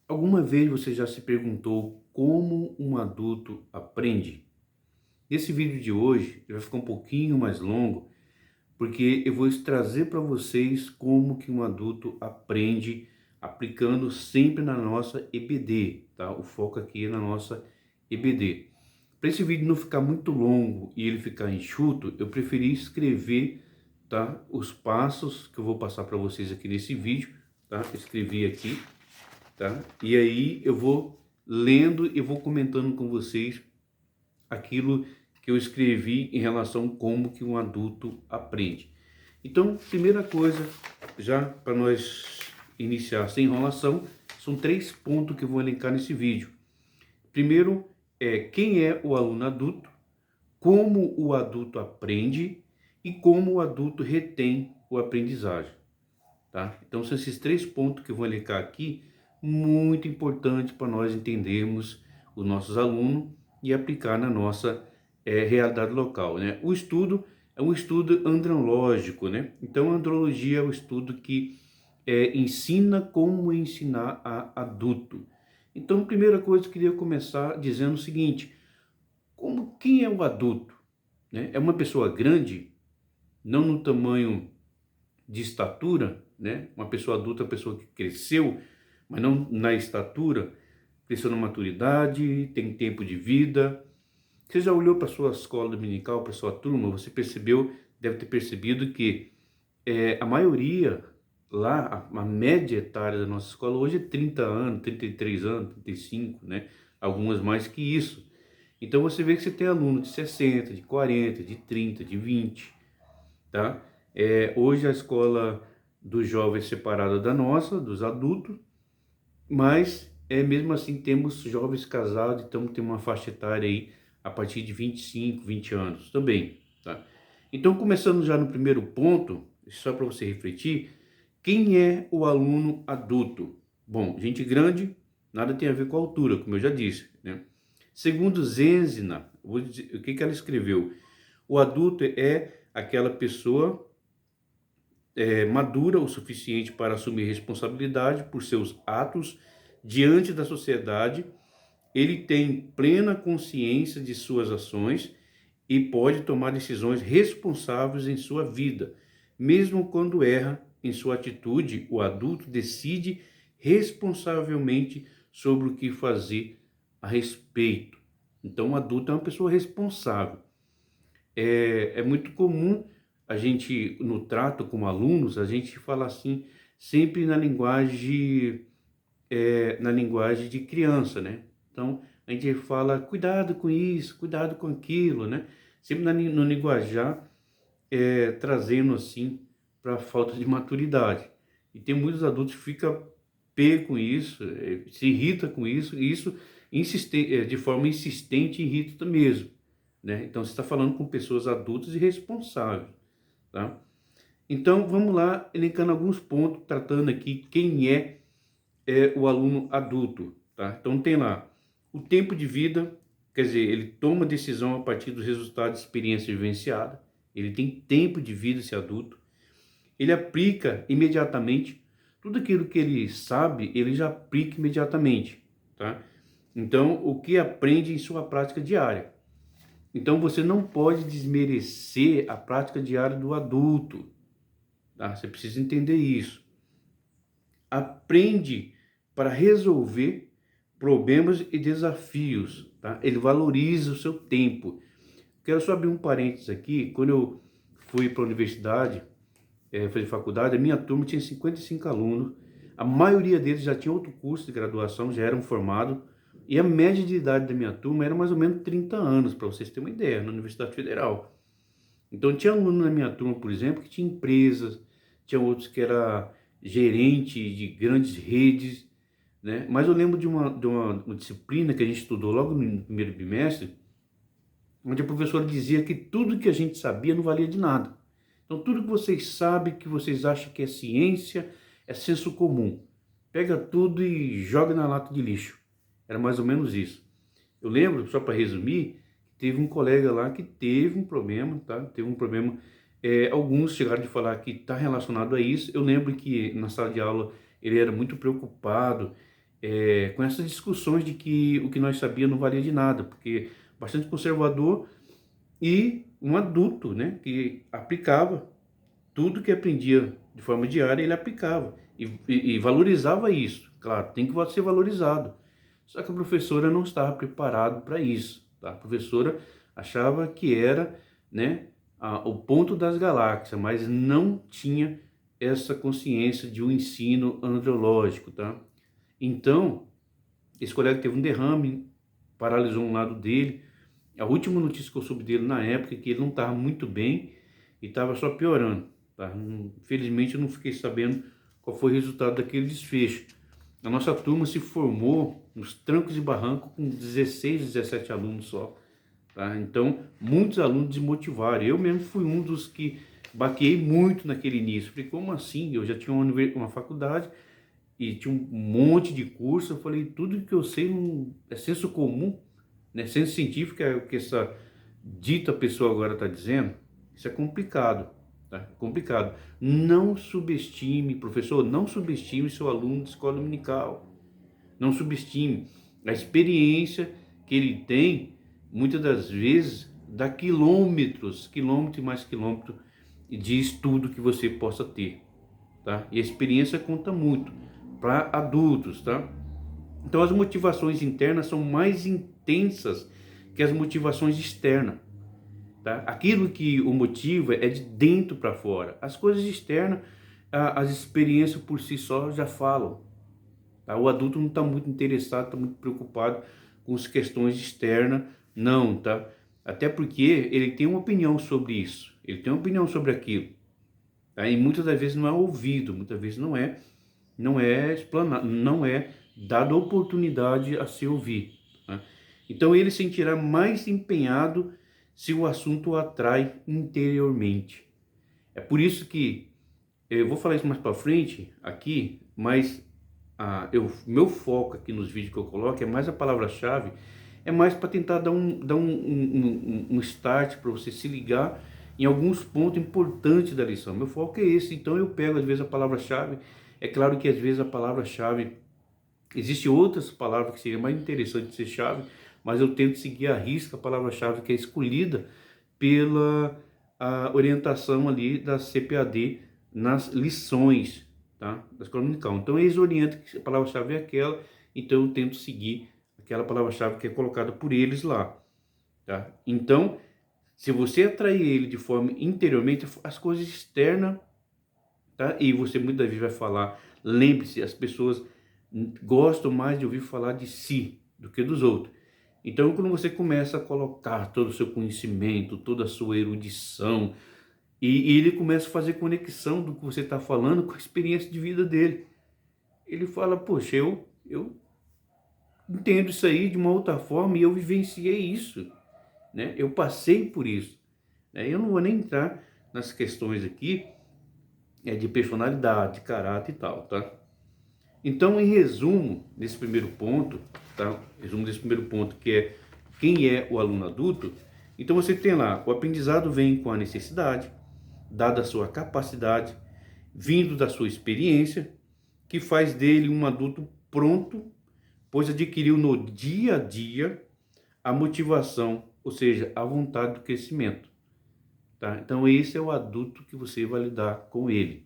Alguma vez você já se perguntou como um adulto aprende? Esse vídeo de hoje vai ficar um pouquinho mais longo, porque eu vou trazer para vocês como que um adulto aprende aplicando sempre na nossa EBD, tá? O foco aqui é na nossa EBD. Para esse vídeo não ficar muito longo e ele ficar enxuto, eu preferi escrever, tá? Os passos que eu vou passar para vocês aqui nesse vídeo, tá? Escrevi aqui, tá? E aí eu vou lendo e vou comentando com vocês aquilo que eu escrevi em relação a como que um adulto aprende. Então, primeira coisa, já para nós iniciar sem enrolação, são 3 pontos que eu vou elencar nesse vídeo. Primeiro é quem é o aluno adulto, como o adulto aprende e como o adulto retém o aprendizagem. Tá? Então, são esses 3 pontos que eu vou elencar aqui, muito importante para nós entendermos os nossos alunos e aplicar na nossa realidade local, né? O estudo é um estudo andrológico, né? Então, a andrologia é o estudo que ensina como ensinar a adulto. Então, a primeira coisa, eu queria começar dizendo o seguinte: quem é o adulto? Né? É uma pessoa grande, não no tamanho de estatura, né? Uma pessoa adulta, uma pessoa que cresceu, mas não na estatura, cresceu na maturidade, tem tempo de vida. Você já olhou para a sua escola dominical, para a sua turma, você percebeu, deve ter percebido que a maioria lá, a média etária da nossa escola hoje é 30 anos, 33 anos, 35, né? Algumas mais que isso. Então você vê que você tem aluno de 60, de 40, de 30, de 20, tá? Hoje a escola dos jovens é separada da nossa, dos adultos, mas mesmo assim temos jovens casados, então tem uma faixa etária aí a partir de 25, 20 anos também, tá? Então, começando já no primeiro ponto, só para você refletir, quem é o aluno adulto? Bom, gente grande, nada tem a ver com a altura, como eu já disse, né? Segundo Zenzina, vou dizer, o que ela escreveu? O adulto é aquela pessoa madura o suficiente para assumir responsabilidade por seus atos diante da sociedade. Ele tem plena consciência de suas ações e pode tomar decisões responsáveis em sua vida. Mesmo quando erra em sua atitude, o adulto decide responsavelmente sobre o que fazer a respeito. Então, o adulto é uma pessoa responsável. É muito comum a gente, no trato com alunos, a gente fala assim, sempre na linguagem de criança, né? Então, a gente fala, cuidado com isso, cuidado com aquilo, né? Sempre no linguajar, trazendo assim para a falta de maturidade. E tem muitos adultos que ficam pé com isso, se irrita com isso, e isso de forma insistente irrita mesmo, né? Então, você está falando com pessoas adultas e responsáveis, tá? Então, vamos lá, elencando alguns pontos, tratando aqui quem é o aluno adulto, tá? Então tem lá o tempo de vida, quer dizer, ele toma decisão a partir dos resultados de experiência vivenciada, ele tem tempo de vida esse adulto, ele aplica imediatamente tudo aquilo que ele sabe, ele já aplica imediatamente, tá? Então, o que aprende em sua prática diária. Então, você não pode desmerecer a prática diária do adulto, tá? Você precisa entender isso. Aprende para resolver problemas e desafios, tá? Ele valoriza o seu tempo. Quero só abrir um parênteses aqui. Quando eu fui para a universidade, fazer faculdade, a minha turma tinha 55 alunos. A maioria deles já tinha outro curso de graduação, já eram formados. E a média de idade da minha turma era mais ou menos 30 anos, para vocês terem uma ideia, na Universidade Federal. Então, tinha aluno na minha turma, por exemplo, que tinha empresas, tinha outros que era gerente de grandes redes, né? Mas eu lembro de uma disciplina que a gente estudou logo no primeiro bimestre, onde a professora dizia que tudo que a gente sabia não valia de nada. Então, tudo que vocês sabem, que vocês acham que é ciência, é senso comum. Pega tudo e joga na lata de lixo. Era mais ou menos isso. Eu lembro, só para resumir, teve um colega lá que teve um problema, tá? Teve um problema. Alguns chegaram a falar que está relacionado a isso. Eu lembro que na sala de aula ele era muito preocupado, com essas discussões de que o que nós sabíamos não valia de nada, porque bastante conservador e um adulto, né, que aplicava tudo que aprendia de forma diária, ele aplicava e valorizava isso. Claro, tem que ser valorizado. Só que a professora não estava preparada para isso. Tá? A professora achava que era, né, o ponto das galáxias, mas não tinha essa consciência de um ensino andrológico, tá? Então, esse colega teve um derrame, paralisou um lado dele. A última notícia que eu soube dele na época é que ele não estava muito bem e estava só piorando, tá? Infelizmente eu não fiquei sabendo qual foi o resultado daquele desfecho. A nossa turma se formou nos trancos e barrancos com 16, 17 alunos só, tá? Então, muitos alunos desmotivaram. Eu mesmo fui um dos que baqueei muito naquele início. Falei, como assim? Eu já tinha uma faculdade e tinha um monte de curso. Eu falei, tudo que eu sei não é senso comum, né? Senso científico é o que essa dita pessoa agora está dizendo. Isso é complicado, tá? Complicado. Não subestime, professor, não subestime seu aluno de escola dominical. Não subestime a experiência que ele tem, muitas das vezes, dá quilômetros, quilômetro e mais quilômetro de estudo que você possa ter, tá? E a experiência conta muito para adultos, tá? Então as motivações internas são mais intensas que as motivações externas, tá? Aquilo que o motiva é de dentro para fora. As coisas externas, as experiências por si só já falam, tá? O adulto não está muito interessado, está muito preocupado com as questões externas, não, tá? Até porque ele tem uma opinião sobre isso, ele tem uma opinião sobre aquilo, tá? E muitas das vezes não é ouvido, muitas vezes não é explanado, não é dada oportunidade a se ouvir, tá? Então ele se sentirá mais empenhado se o assunto o atrai interiormente. É por isso que eu vou falar isso mais para frente aqui, mas meu foco aqui nos vídeos que eu coloco é mais a palavra-chave, é mais para tentar dar um start para você se ligar em alguns pontos importantes da lição. Meu foco é esse, então eu pego às vezes a palavra-chave. É claro que às vezes a palavra-chave, existem outras palavras que seriam mais interessantes de ser chave, mas eu tento seguir à risca a palavra-chave que é escolhida pela orientação ali da CPAD nas lições, tá? Da escola dominical. Então eles orientam que a palavra-chave é aquela, então eu tento seguir aquela palavra-chave que é colocada por eles lá, tá? Então, se você atrair ele de forma interiormente, as coisas externas, tá? E você muitas vezes vai falar, lembre-se, as pessoas gostam mais de ouvir falar de si do que dos outros. Então, quando você começa a colocar todo o seu conhecimento, toda a sua erudição, e ele começa a fazer conexão do que você está falando com a experiência de vida dele. Ele fala, poxa, eu entendo isso aí de uma outra forma e eu vivenciei isso, né? Eu passei por isso, né? Eu não vou nem entrar nas questões aqui de personalidade, de caráter e tal, tá? Então, em resumo, nesse primeiro ponto, tá? Resumo desse primeiro ponto, que é quem é o aluno adulto. Então, você tem lá, o aprendizado vem com a necessidade, dada a sua capacidade, vindo da sua experiência, que faz dele um adulto pronto, pois adquiriu no dia a dia a motivação, ou seja, a vontade do crescimento, tá? Então, esse é o adulto que você vai lidar com ele,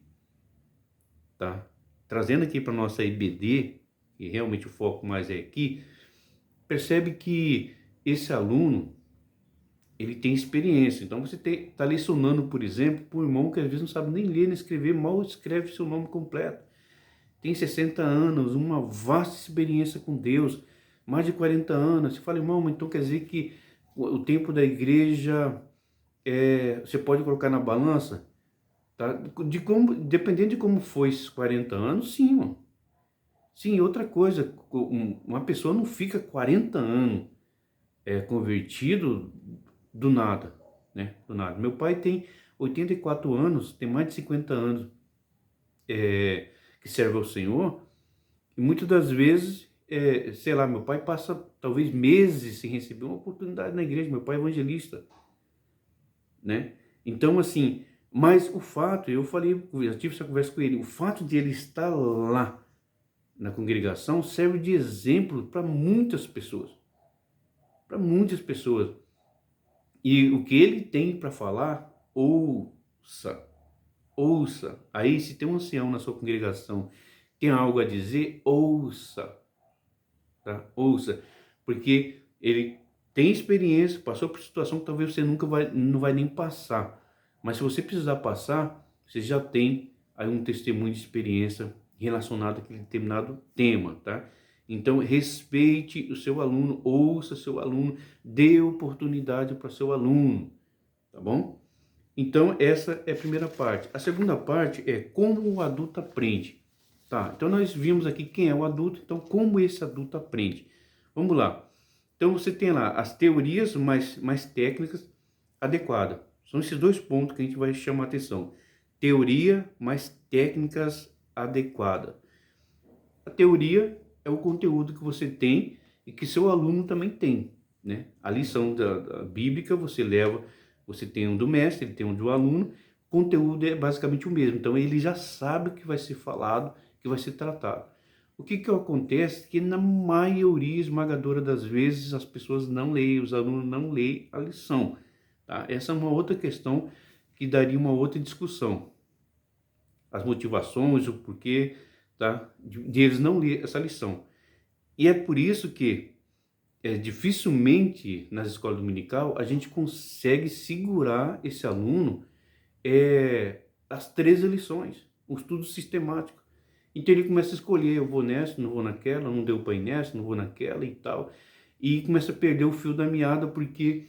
tá? Trazendo aqui para nossa IBD, e realmente o foco mais é aqui, percebe que esse aluno, ele tem experiência. Então você está lecionando, por exemplo, para um irmão que às vezes não sabe nem ler nem escrever, mal escreve seu nome completo. Tem 60 anos, uma vasta experiência com Deus, mais de 40 anos. Você fala, irmão, mas então quer dizer que o tempo da igreja você pode colocar na balança? Tá? Dependendo de como foi esses 40 anos, sim, mano. Sim, outra coisa, uma pessoa não fica 40 anos convertido do nada, né? Do nada. Meu pai tem 84 anos, tem mais de 50 anos que serve ao Senhor, e muitas das vezes, sei lá, meu pai passa talvez meses sem receber uma oportunidade na igreja, meu pai é evangelista, né? Então, assim, mas o fato, eu tive essa conversa com ele, o fato de ele estar lá, na congregação serve de exemplo para muitas pessoas. Para muitas pessoas. E o que ele tem para falar, ouça. Ouça. Aí, se tem um ancião na sua congregação, tem algo a dizer, ouça. Tá? Ouça. Porque ele tem experiência, passou por situação que talvez você não vai nem passar. Mas se você precisar passar, você já tem aí um testemunho de experiência relacionado àquele determinado tema, tá? Então, respeite o seu aluno, ouça seu aluno, dê oportunidade para seu aluno, tá bom? Então, essa é a primeira parte. A segunda parte é como o adulto aprende. Tá, então nós vimos aqui quem é o adulto, então como esse adulto aprende. Vamos lá. Então você tem lá as teorias mais técnicas adequadas. São esses dois pontos que a gente vai chamar a atenção. Teoria mais técnicas adequadas. A teoria é o conteúdo que você tem e que seu aluno também tem, né? A lição da bíblica você leva, você tem um do mestre, ele tem um do aluno, o conteúdo é basicamente o mesmo, então ele já sabe o que vai ser falado, que vai ser tratado. O que acontece é que na maioria esmagadora das vezes as pessoas não leem, os alunos não leem a lição, tá? Essa é uma outra questão que daria uma outra discussão. As motivações, o porquê, tá? De eles não ler essa lição. E é por isso que dificilmente nas escolas dominical a gente consegue segurar esse aluno as 13 lições, um estudo sistemático. Então ele começa a escolher, eu vou nessa, não vou naquela, não deu para ir nessa, não vou naquela e tal. E começa a perder o fio da meada porque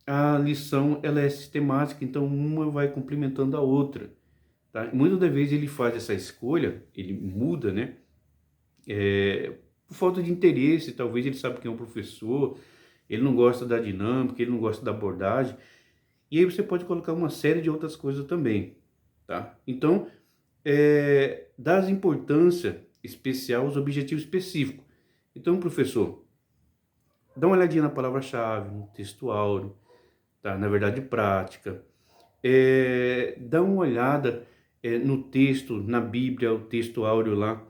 a lição ela é sistemática, então uma vai complementando a outra. Tá? Muitas das vezes ele faz essa escolha, ele muda, né? Por falta de interesse, talvez ele sabe quem é o professor, ele não gosta da dinâmica, ele não gosta da abordagem. E aí você pode colocar uma série de outras coisas também, tá? Então, das importância especial aos objetivos específicos. Então, professor, dá uma olhadinha na palavra-chave, no texto áureo, tá? Na verdade prática. Dá uma olhada no texto, na Bíblia, o texto áureo lá,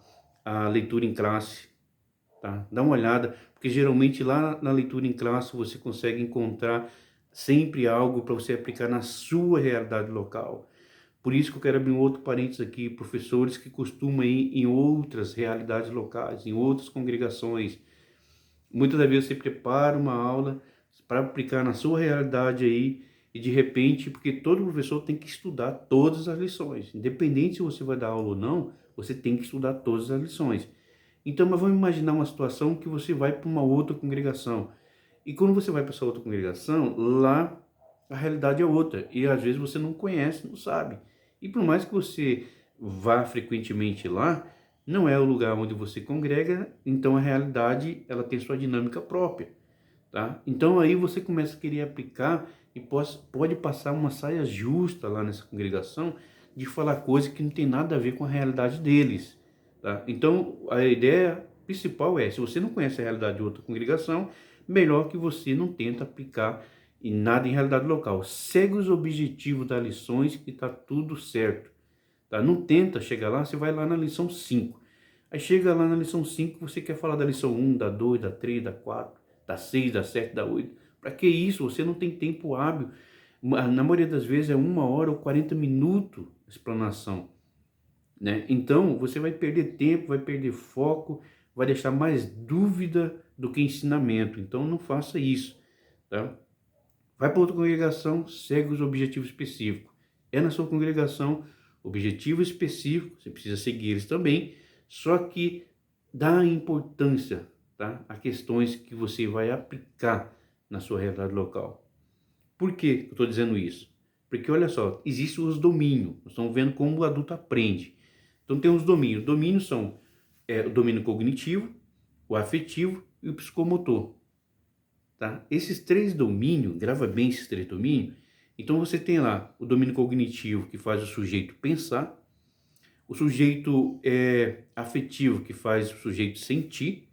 a leitura em classe, tá? Dá uma olhada, porque geralmente lá na leitura em classe você consegue encontrar sempre algo para você aplicar na sua realidade local. Por isso que eu quero abrir um outro parênteses aqui, professores que costumam ir em outras realidades locais, em outras congregações. Muitas das vezes você prepara uma aula para aplicar na sua realidade aí e de repente, porque todo professor tem que estudar todas as lições. Independente se você vai dar aula ou não, você tem que estudar todas as lições. Então, mas vamos imaginar uma situação que você vai para uma outra congregação. E quando você vai para essa outra congregação, lá a realidade é outra. E às vezes você não conhece, não sabe. E por mais que você vá frequentemente lá, não é o lugar onde você congrega, então a realidade ela tem sua dinâmica própria, tá? Então aí você começa a querer aplicar e pode passar uma saia justa lá nessa congregação de falar coisas que não tem nada a ver com a realidade deles, tá? Então a ideia principal é, se você não conhece a realidade de outra congregação, melhor que você não tenta aplicar em nada em realidade local. Segue os objetivos das lições e tá tudo certo. Tá? Não tenta chegar lá, você vai lá na lição 5. Aí chega lá na lição 5, você quer falar da lição 1, da 2, da 3, da 4, da 6, da 7, da 8. Para que isso? Você não tem tempo hábil. Na maioria das vezes é 1 hora ou 40 minutos de explanação, né? Então você vai perder tempo, vai perder foco, vai deixar mais dúvida do que ensinamento. Então não faça isso, tá? Vai para outra congregação, segue os objetivos específicos. É na sua congregação, objetivo específico, você precisa seguir eles também, só que dá importância, tá, a questões que você vai aplicar na sua realidade local. Por que eu estou dizendo isso? Porque olha só, existem os domínios, nós estamos vendo como o adulto aprende. Então tem os domínios. Os domínios são o domínio cognitivo, o afetivo e o psicomotor. Tá? Esses 3 domínios, grava bem esses 3 domínios. Então você tem lá o domínio cognitivo, que faz o sujeito pensar, o sujeito afetivo, que faz o sujeito sentir,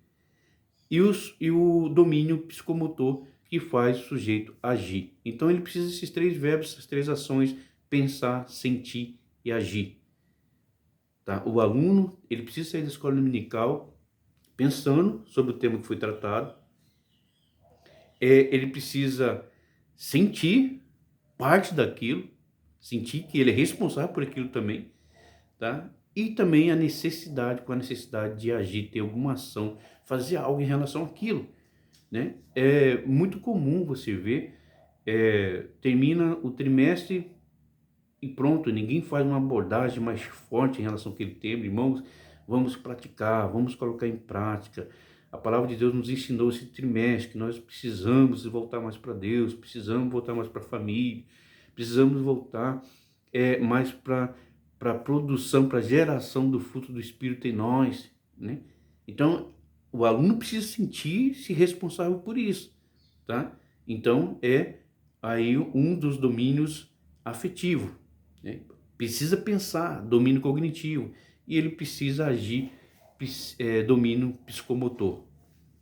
e o domínio psicomotor, que faz o sujeito agir. Então ele precisa desses 3 verbos, essas 3 ações, pensar, sentir e agir. Tá? O aluno ele precisa sair da escola dominical pensando sobre o tema que foi tratado, ele precisa sentir parte daquilo, sentir que ele é responsável por aquilo também, tá? E também com a necessidade de agir, ter alguma ação, fazer algo em relação àquilo, né? É muito comum você ver, termina o trimestre e pronto, ninguém faz uma abordagem mais forte em relação àquele tema. Irmãos, vamos praticar, vamos colocar em prática. A palavra de Deus nos ensinou esse trimestre que nós precisamos voltar mais para Deus, precisamos voltar mais para a família, precisamos voltar mais para a produção, para a geração do fruto do Espírito em nós, né? Então, o aluno precisa sentir-se responsável por isso, tá? Então, é aí um dos domínios afetivo, né? Precisa pensar, domínio cognitivo, e ele precisa agir, domínio psicomotor,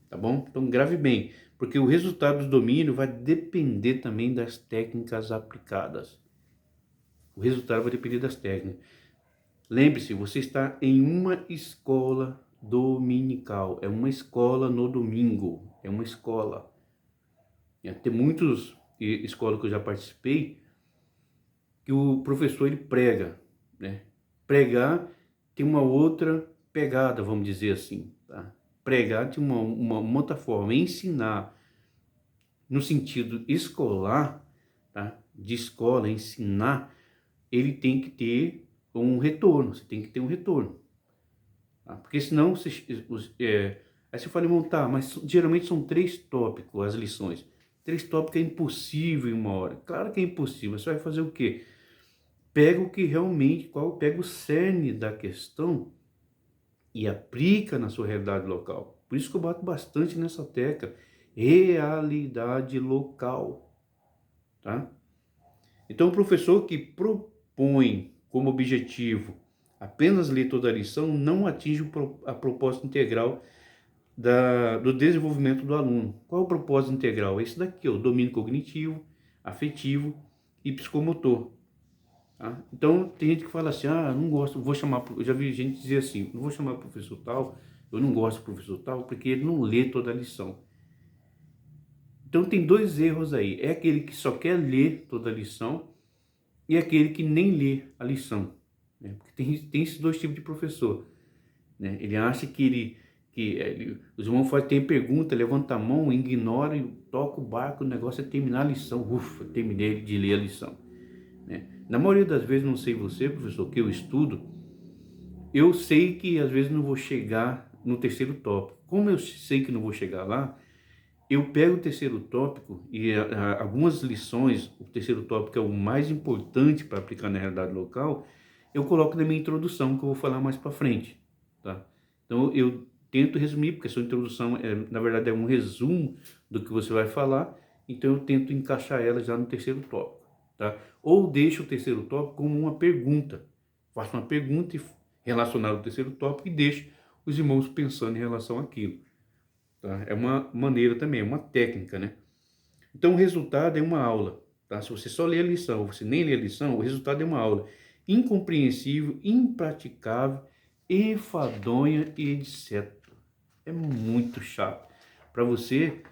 tá bom? Então grave bem, porque o resultado do domínio vai depender também das técnicas aplicadas. O resultado vai depender das técnicas. Lembre-se, você está em uma escola dominical, é uma escola no domingo, é uma escola. Tem muitas escolas que eu já participei, que o professor ele prega, né? Pregar tem uma outra pegada, vamos dizer assim, tá? Pregar tem uma outra forma, ensinar no sentido escolar, tá? De escola, ensinar, ele tem que ter um retorno, você tem que ter um retorno, tá? Porque senão aí você fala, montar, mas geralmente são 3 tópicos as lições. 3 tópicos é impossível em uma hora. Claro que é impossível, você vai fazer o quê? Pega o que realmente, pega o cerne da questão e aplica na sua realidade local. Por isso que eu bato bastante nessa tecla, realidade local, tá? Então, o professor que propõe como objetivo apenas ler toda a lição não atinge a propósito integral do desenvolvimento do aluno. Qual é o propósito integral? Esse daqui, o domínio cognitivo, afetivo e psicomotor. Tá? Então, tem gente que fala assim, não gosto, vou chamar, eu já vi gente dizer assim, não vou chamar o professor tal, eu não gosto do professor tal, porque ele não lê toda a lição. Então, tem 2 erros aí, é aquele que só quer ler toda a lição e aquele que nem lê a lição, né? Porque tem esses 2 tipos de professor, né? Ele acha os irmãos tem pergunta, levanta a mão, ignora e toca o barco, o negócio é terminar a lição, ufa, terminei de ler a lição, né? Na maioria das vezes, não sei você, professor, que eu estudo, eu sei que às vezes não vou chegar no terceiro tópico. Como eu sei que não vou chegar lá, eu pego o terceiro tópico e algumas lições, o terceiro tópico é o mais importante para aplicar na realidade local, eu coloco na minha introdução, que eu vou falar mais para frente, tá? Então eu tento resumir, porque a sua introdução na verdade é um resumo do que você vai falar, então eu tento encaixar ela já no terceiro tópico, tá? Ou deixo o terceiro tópico como uma pergunta, faço uma pergunta relacionada ao terceiro tópico e deixo os irmãos pensando em relação àquilo, tá? É uma maneira também, é uma técnica, né? Então o resultado é uma aula, tá? Se você só lê a lição, ou você nem lê a lição, o resultado é uma aula incompreensível, impraticável, enfadonha e etc. É muito chato. Para você,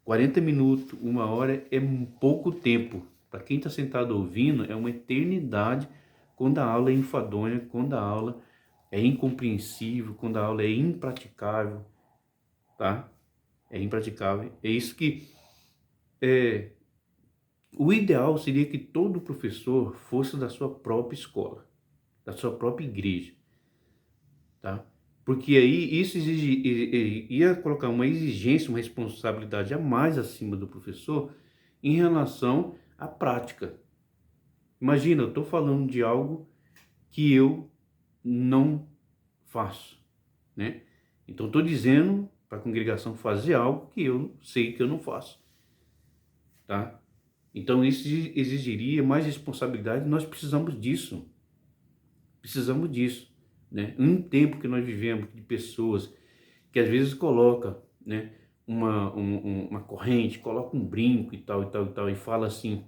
40 minutos, 1 hora é pouco tempo. Para quem está sentado ouvindo, é uma eternidade quando a aula é enfadonha, quando a aula é incompreensível, quando a aula é impraticável, tá? É impraticável. É isso que o ideal seria que todo professor fosse da sua própria escola, da sua própria igreja, tá? Porque aí isso ia colocar uma exigência, uma responsabilidade a mais acima do professor em relação à prática. Imagina, eu estou falando de algo que eu não faço, né? Então estou dizendo para a congregação fazer algo que eu sei que eu não faço, tá? Então isso exigiria mais responsabilidade, nós precisamos disso, né? Um tempo que nós vivemos de pessoas que às vezes coloca, né, uma corrente, coloca um brinco e tal, e tal, e tal, e fala assim,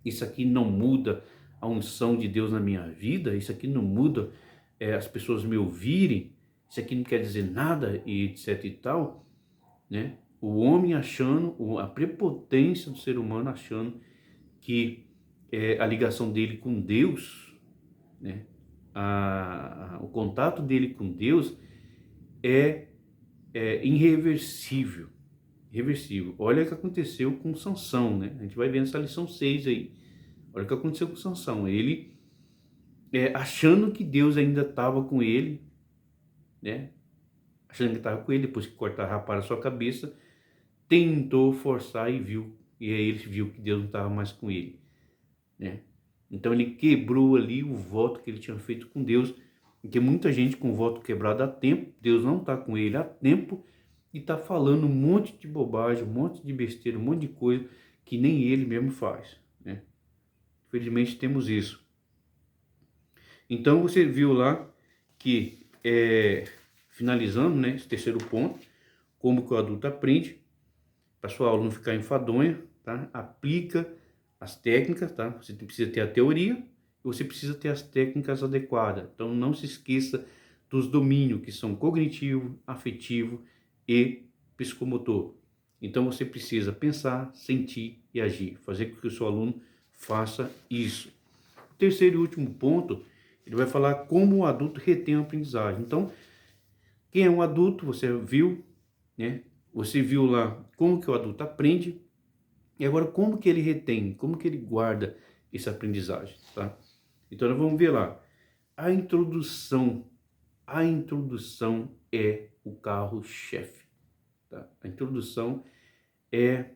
isso aqui não muda a unção de Deus na minha vida, isso aqui não muda as pessoas me ouvirem, isso aqui não quer dizer nada e etc e tal, né? O homem achando, a prepotência do ser humano achando que a ligação dele com Deus, né? O contato dele com Deus é, irreversível. Irreversível. Olha o que aconteceu com Sansão, né? A gente vai ver nessa lição 6 aí. Olha o que aconteceu com Sansão. Ele, achando que Deus ainda estava com ele, né? Achando que estava com ele, depois que cortaram, raparam a sua cabeça, tentou forçar e viu. E aí ele viu que Deus não estava mais com ele, né? Então ele quebrou ali o voto que ele tinha feito com Deus, porque muita gente com o voto quebrado há tempo, Deus não está com ele há tempo, e está falando um monte de bobagem, um monte de besteira, um monte de coisa que nem ele mesmo faz, né? Infelizmente temos isso. Então você viu lá que, finalizando, né, esse terceiro ponto, como que o adulto aprende, para sua aula não ficar enfadonha, tá? Aplica as técnicas, tá? Você precisa ter a teoria e você precisa ter as técnicas adequadas. Então não se esqueça dos domínios que são cognitivo, afetivo e psicomotor. Então você precisa pensar, sentir e agir, fazer com que o seu aluno faça isso. O terceiro e último ponto, ele vai falar como o adulto retém a aprendizagem. Então, quem é um adulto, você viu, né? Você viu lá como que o adulto aprende e agora como que ele retém, como que ele guarda essa aprendizagem, tá? Então nós vamos ver lá. A introdução é o carro-chefe, tá? A introdução é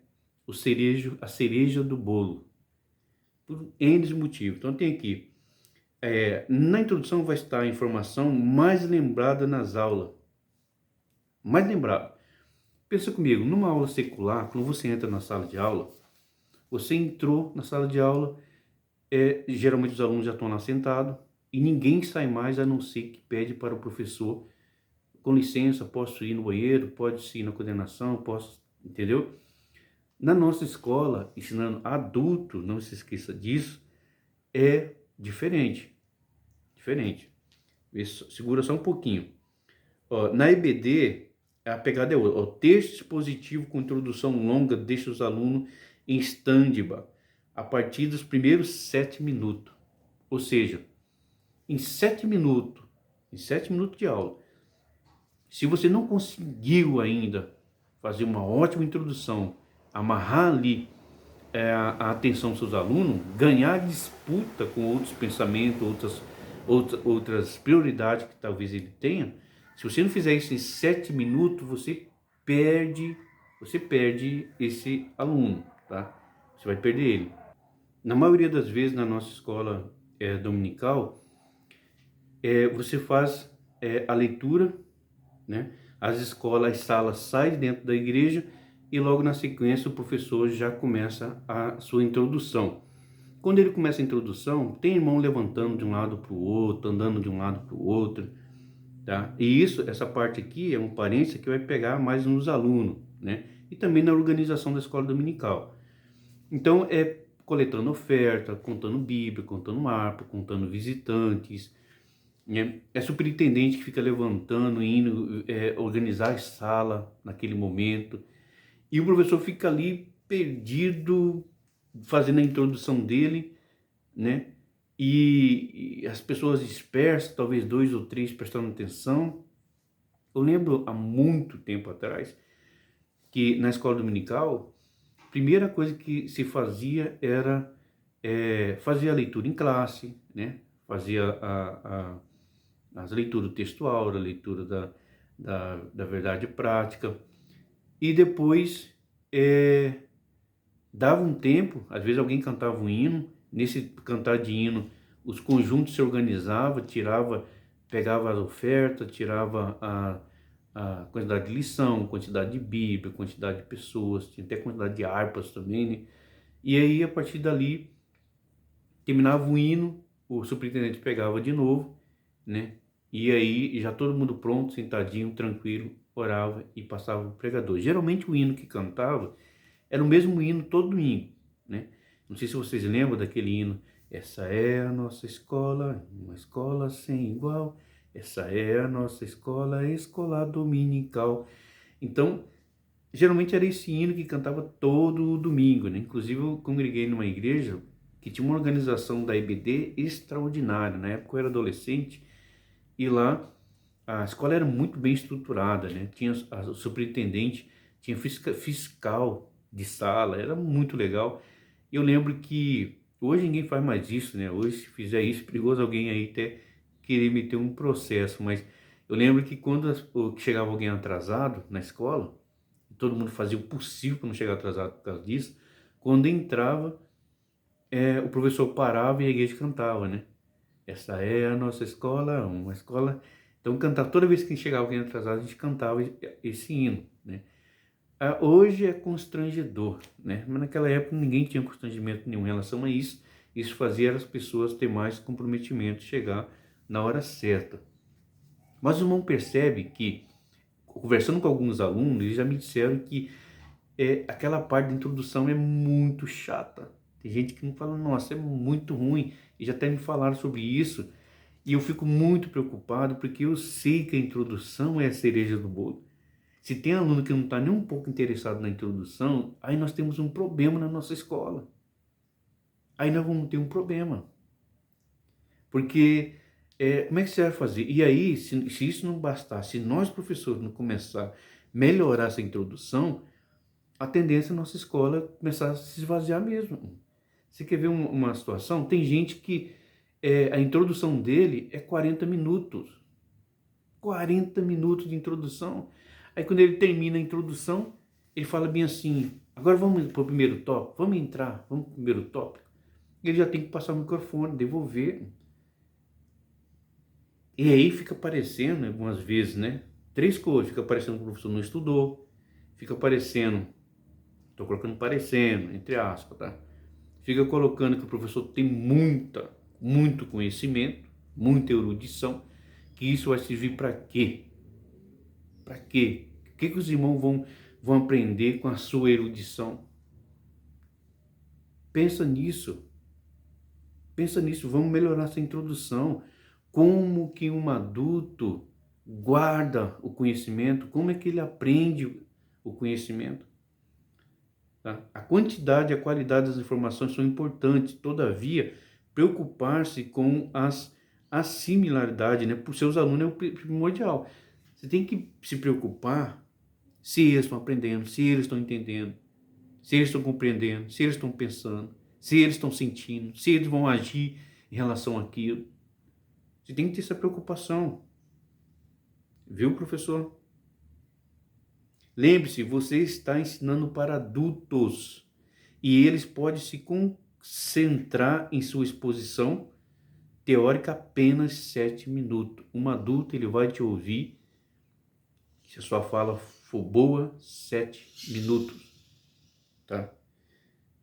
a cereja do bolo, por N motivos. Então tem aqui, na introdução vai estar a informação mais lembrada nas aulas, mais lembrada. Pensa comigo, numa aula secular, quando você entra na sala de aula, você entrou na sala de aula, geralmente os alunos já estão lá sentados e ninguém sai mais a não ser que pede para o professor, com licença, posso ir no banheiro, pode ir na coordenação, posso, entendeu? Na nossa escola, ensinando adulto, não se esqueça disso, é diferente, diferente. Segura só um pouquinho. Ó, na EBD, a pegada é outra. O texto expositivo com introdução longa deixa os alunos em stand-by a partir dos primeiros 7 minutos. Ou seja, em 7 minutos de aula, se você não conseguiu ainda fazer uma ótima introdução, amarrar ali a atenção dos seus alunos, ganhar disputa com outros pensamentos, outras prioridades que talvez ele tenha, se você não fizer isso em 7 minutos, você perde esse aluno, tá? Você vai perder ele. Na maioria das vezes na nossa escola dominical, você faz a leitura, né? As salas saem dentro da igreja e logo na sequência o professor já começa a sua introdução. Quando ele começa a introdução, tem irmão levantando de um lado para o outro, andando de um lado para o outro, tá? E essa parte aqui é um parênteses que vai pegar mais nos alunos, né? E também na organização da escola dominical. Então, coletando oferta, contando Bíblia, contando harpa, contando visitantes, né? É superintendente que fica levantando, indo organizar a sala naquele momento. E o professor fica ali perdido, fazendo a introdução dele, né? E as pessoas dispersas, talvez 2 ou 3 prestando atenção. Eu lembro há muito tempo atrás que na escola dominical, a primeira coisa que se fazia era fazer a leitura em classe, né? Fazia as leituras textual, a leitura da verdade prática. E depois dava um tempo, às vezes alguém cantava um hino, nesse cantar de hino os conjuntos se organizavam, pegava as ofertas, tirava a quantidade de lição, quantidade de Bíblia, quantidade de pessoas, tinha até quantidade de harpas também, né? E aí a partir dali terminava o hino, o superintendente pegava de novo, né? E aí já todo mundo pronto, sentadinho, tranquilo, orava e passava o pregador. Geralmente o hino que cantava era o mesmo hino todo domingo, né? Não sei se vocês lembram daquele hino. Essa é a nossa escola, uma escola sem igual, Essa é a nossa escola, a escola dominical. Então, geralmente era esse hino que cantava todo domingo, né? Inclusive eu congreguei numa igreja que tinha uma organização da EBD extraordinária. Na época eu era adolescente e lá a escola era muito bem estruturada, né? Tinha o superintendente, tinha fiscal de sala, era muito legal. Eu lembro que hoje ninguém faz mais isso, né? Hoje se fizer isso, é perigoso alguém aí até querer meter um processo, mas eu lembro que quando chegava alguém atrasado na escola, todo mundo fazia o possível para não chegar atrasado por causa disso, quando entrava, o professor parava e a igreja cantava, né? Essa é a nossa escola, uma escola. Então, cantar toda vez que chegava alguém atrasado, a gente cantava esse hino, né? Hoje é constrangedor, né? Mas naquela época ninguém tinha constrangimento nenhum em relação a isso. Isso fazia as pessoas ter mais comprometimento, chegar na hora certa. Mas o irmão percebe que, conversando com alguns alunos, eles já me disseram que aquela parte da introdução é muito chata. Tem gente que me fala, nossa, é muito ruim. E já até me falaram sobre isso. E eu fico muito preocupado porque eu sei que a introdução é a cereja do bolo. Se tem aluno que não está nem um pouco interessado na introdução, aí nós temos um problema na nossa escola. Aí nós vamos ter um problema. Porque como é que você vai fazer? E aí, se isso não bastar, se nós professores não começar a melhorar essa introdução, a tendência da nossa escola é começar a se esvaziar mesmo. Você quer ver uma situação? Tem gente que a introdução dele é 40 minutos. 40 minutos de introdução. Aí quando ele termina a introdução, ele fala bem assim, agora vamos para o primeiro tópico, vamos para o primeiro tópico. Ele já tem que passar o microfone, devolver. E aí fica parecendo, algumas vezes, né? Três coisas, fica parecendo que o professor não estudou, fica parecendo, estou colocando parecendo, entre aspas, tá? Fica colocando que o professor tem muito conhecimento, muita erudição, que isso vai servir para quê? Para quê? O que os irmãos vão aprender com a sua erudição? Pensa nisso. Pensa nisso, vamos melhorar essa introdução. Como que um adulto guarda o conhecimento? Como é que ele aprende o conhecimento? Tá? A quantidade e a qualidade das informações são importantes, todavia, preocupar-se com a similaridade, né? Por seus alunos é o primordial. Você tem que se preocupar se eles estão aprendendo, se eles estão entendendo, se eles estão compreendendo, se eles estão pensando, se eles estão sentindo, se eles vão agir em relação àquilo. Você tem que ter essa preocupação. Viu, professor? Lembre-se, você está ensinando para adultos e eles podem se concentrar em sua exposição teórica apenas 7 minutos. Um adulto ele vai te ouvir, se a sua fala for boa, 7 minutos. Tá?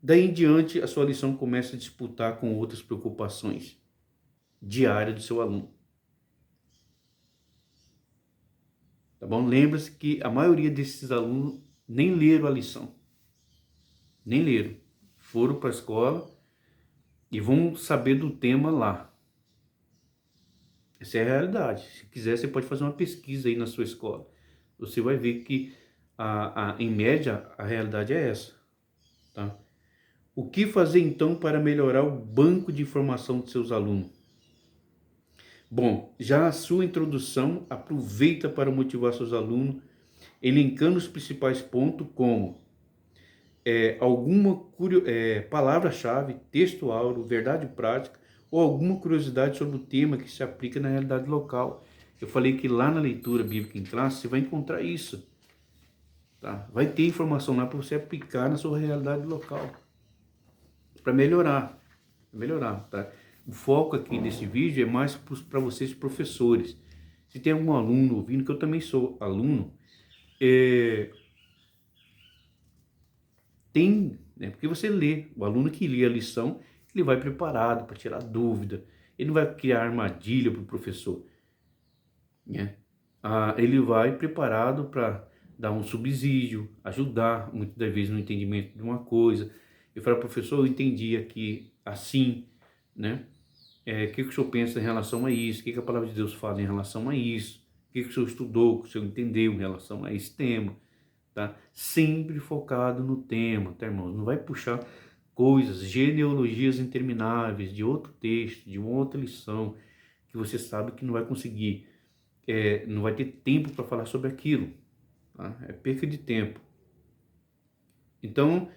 Daí em diante, a sua lição começa a disputar com outras preocupações diárias do seu aluno. Tá bom? Lembra-se que a maioria desses alunos nem leram a lição. Nem leram. Foram para a escola e vão saber do tema lá. Essa é a realidade. Se quiser, você pode fazer uma pesquisa aí na sua escola. Você vai ver que, em média, a realidade é essa. Tá? O que fazer então para melhorar o banco de informação de seus alunos? Bom, já a sua introdução aproveita para motivar seus alunos, elencando os principais pontos como alguma palavra-chave, texto áureo, verdade prática ou alguma curiosidade sobre o tema que se aplica na realidade local. Eu falei que lá na leitura bíblica em classe você vai encontrar isso. Tá? Vai ter informação lá para você aplicar na sua realidade local. Para melhorar. Tá? O foco aqui desse vídeo é mais para vocês professores. Se tem algum aluno ouvindo, que eu também sou aluno, tem, né? Porque você lê, o aluno que lê a lição, ele vai preparado para tirar dúvida, ele não vai criar armadilha para o professor, né? Ele vai preparado para dar um subsídio, ajudar, muitas das vezes, no entendimento de uma coisa. Eu falo, professor, eu entendi aqui assim, né? o que o senhor pensa em relação a isso, o que a palavra de Deus fala em relação a isso, o que o senhor estudou, o que o senhor entendeu em relação a esse tema, tá? Sempre focado no tema, tá, irmãos? Não vai puxar coisas, genealogias intermináveis de outro texto, de uma outra lição, que você sabe que não vai conseguir, não vai ter tempo para falar sobre aquilo, tá? É perca de tempo. Então,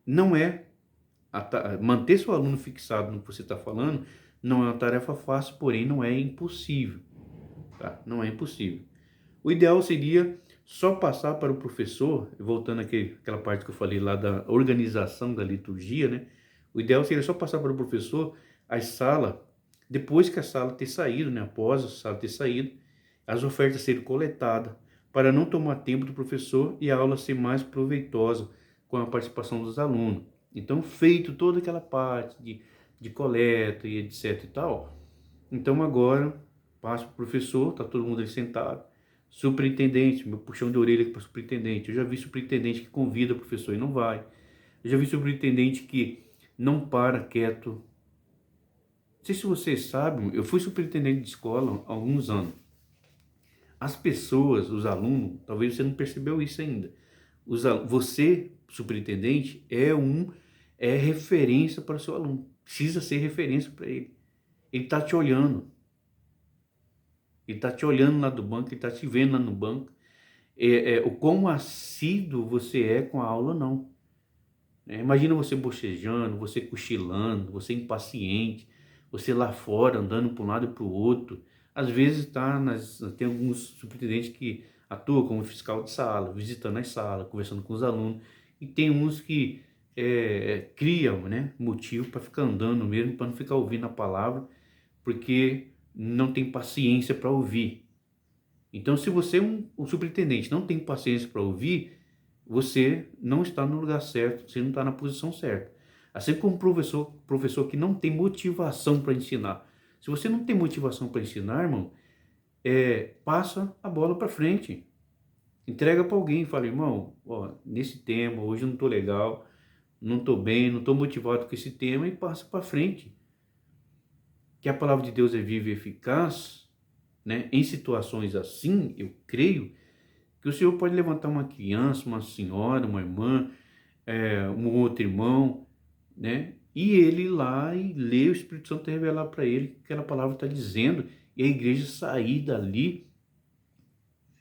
não é manter seu aluno fixado no que você está falando, não é uma tarefa fácil, porém não é impossível, tá? Não é impossível. O ideal seria só passar para o professor, voltando àquela parte que eu falei lá da organização da liturgia, né? O ideal seria só passar para o professor a sala, depois que a sala ter saído, né? Após a sala ter saído, as ofertas serem coletadas, para não tomar tempo do professor e a aula ser mais proveitosa com a participação dos alunos. Então, feito toda aquela parte de coleta e etc e tal, então agora passo para o professor, tá todo mundo ali sentado, superintendente, meu puxão de orelha aqui para o superintendente. Eu já vi superintendente que convida o professor e não vai. Eu já vi superintendente que não para quieto. Não sei se vocês sabem, eu fui superintendente de escola há alguns anos. As pessoas, os alunos, talvez você não percebeu isso ainda. Você, superintendente, é referência para o seu aluno. Precisa ser referência para ele. Ele está te olhando. Ele está te olhando lá do banco, ele está te vendo lá no banco. O quão assíduo você é com a aula, não. Imagina você bocejando, você cochilando, você impaciente, você lá fora andando para um lado e para o outro. Às vezes tem alguns superintendentes que atuam como fiscal de sala, visitando as salas, conversando com os alunos. E tem uns que criam, né, motivo para ficar andando mesmo, para não ficar ouvindo a palavra, porque não tem paciência para ouvir. Então, se você é um superintendente, não tem paciência para ouvir, você não está no lugar certo, você não está na posição certa. Assim como professor que não tem motivação para ensinar. Se você não tem motivação para ensinar, irmão, passa a bola para frente. Entrega para alguém, fala, irmão, ó, nesse tema, hoje eu não estou legal, não estou bem, não estou motivado com esse tema, e passa para frente. Que a palavra de Deus é viva e eficaz, né? Em situações assim, eu creio que o Senhor pode levantar uma criança, uma senhora, uma irmã, um outro irmão, né? E ele ir lá e ler, o Espírito Santo revelar para ele o que aquela palavra está dizendo, e a igreja sair dali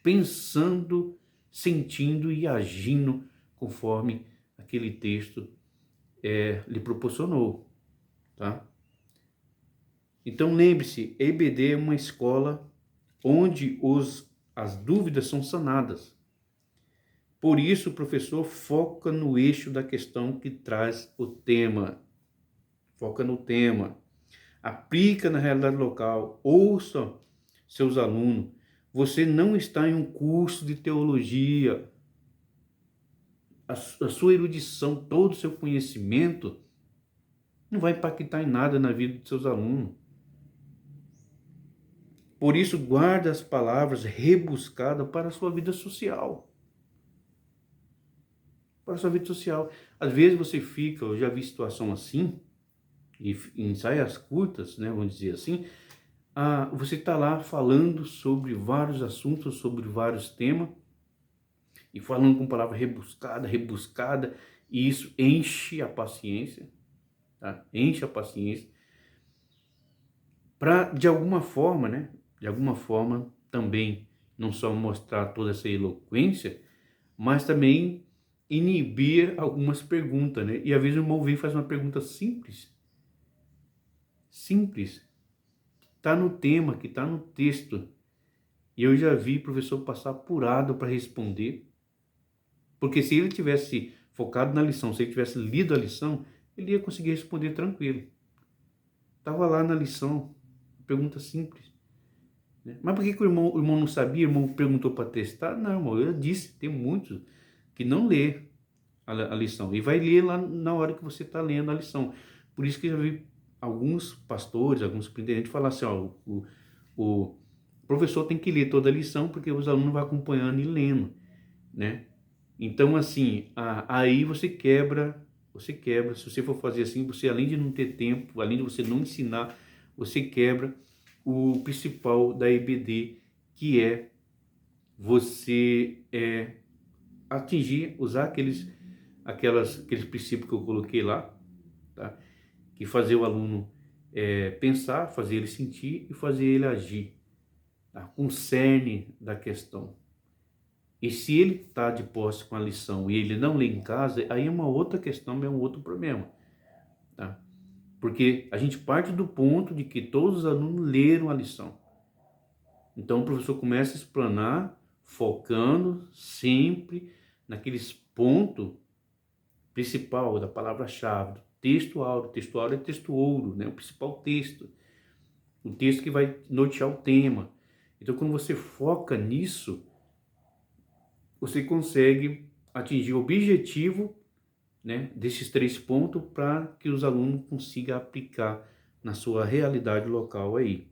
pensando, sentindo e agindo conforme aquele texto lhe proporcionou, tá? Então lembre-se, EBD é uma escola onde as dúvidas são sanadas. Por isso o professor foca no eixo da questão que traz o tema. Foca no tema. Aplica na realidade local. Ouça seus alunos. Você não está em um curso de teologia. A sua erudição, todo o seu conhecimento não vai impactar em nada na vida dos seus alunos. Por isso, guarde as palavras rebuscadas para a sua vida social. Para a sua vida social. Às vezes você fica, eu já vi situação assim, e em saias curtas, né, vamos dizer assim, você está lá falando sobre vários assuntos, sobre vários temas, e falando com palavra rebuscada, e isso enche a paciência, tá? Enche a paciência, para, de alguma forma, né, de alguma forma, também, não só mostrar toda essa eloquência, mas também inibir algumas perguntas, né? E às vezes o irmão vem e faz uma pergunta simples, está no tema, que está no texto, e eu já vi o professor passar apurado para responder, porque se ele tivesse focado na lição, se ele tivesse lido a lição, ele ia conseguir responder tranquilo. Estava lá na lição, pergunta simples. Mas por que o irmão não sabia? O irmão perguntou para testar? Não, irmão, eu disse, tem muitos que não lê a lição, e vai ler lá na hora que você está lendo a lição. Por isso que eu já vi alguns pastores, alguns superintendentes falar assim, ó, o professor tem que ler toda a lição, porque os alunos vão acompanhando e lendo, né? Então, assim, aí você quebra você quebra. Se você for fazer assim, você, além de não ter tempo, além de você não ensinar, você quebra o principal da EBD, que é você atingir, usar aqueles princípios que eu coloquei lá, tá? Que fazer o aluno pensar, fazer ele sentir e fazer ele agir, tá? Com o cerne da questão. E se ele está de posse com a lição e ele não lê em casa, aí é uma outra questão, é um outro problema, tá? Porque a gente parte do ponto de que todos os alunos leram a lição. Então o professor começa a explanar, focando sempre naqueles pontos principal da palavra-chave, do texto áureo. O texto áureo é texto ouro, né? O principal texto. O texto que vai nortear o tema. Então quando você foca nisso, você consegue atingir o objetivo, né, desses 3 pontos para que os alunos consigam aplicar na sua realidade local aí.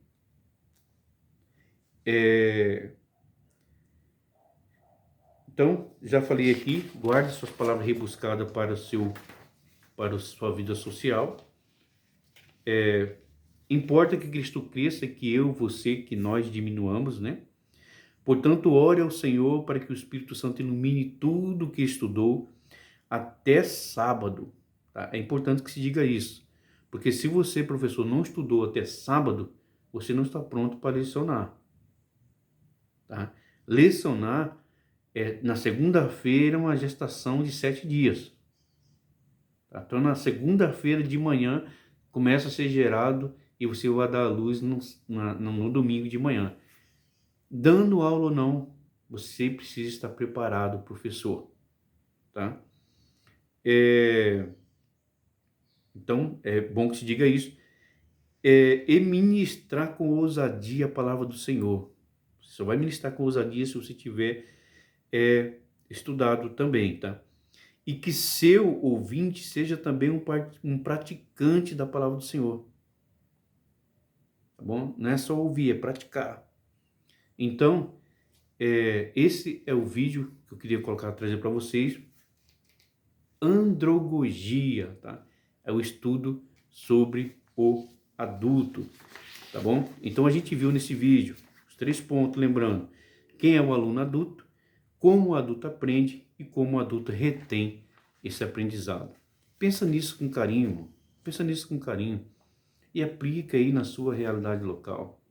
Então, já falei aqui, guarde suas palavras rebuscadas para a sua vida social. Importa que Cristo cresça, que eu, você, que nós diminuamos, né? Portanto, ore ao Senhor para que o Espírito Santo ilumine tudo o que estudou até sábado. Tá? É importante que se diga isso, porque se você, professor, não estudou até sábado, você não está pronto para lecionar. Tá? Lecionar é, na segunda-feira, uma gestação de 7 dias. Tá? Então, na segunda-feira de manhã, começa a ser gerado e você vai dar à luz no domingo de manhã. Dando aula ou não, você precisa estar preparado, professor. Tá? Então, é bom que se diga isso. E ministrar com ousadia a palavra do Senhor. Você só vai ministrar com ousadia se você tiver estudado também, tá? E que seu ouvinte seja também um praticante da palavra do Senhor. Tá bom? Não é só ouvir, é praticar. Então, esse é o vídeo que eu queria trazer para vocês. Andragogia, tá? É o estudo sobre o adulto, tá bom? Então a gente viu nesse vídeo os 3 pontos, lembrando quem é o aluno adulto, como o adulto aprende e como o adulto retém esse aprendizado. Pensa nisso com carinho, pensa nisso com carinho e aplica aí na sua realidade local,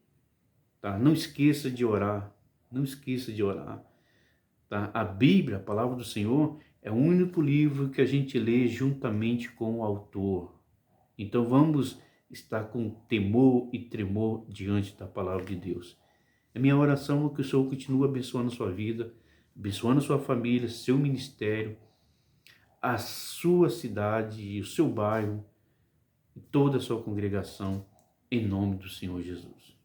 tá? Não esqueça de orar, não esqueça de orar, tá? A Bíblia, a palavra do Senhor, é o único livro que a gente lê juntamente com o autor. Então vamos estar com temor e tremor diante da palavra de Deus. A minha oração é que o Senhor continue abençoando a sua vida, abençoando a sua família, seu ministério, a sua cidade, o seu bairro, e toda a sua congregação, em nome do Senhor Jesus.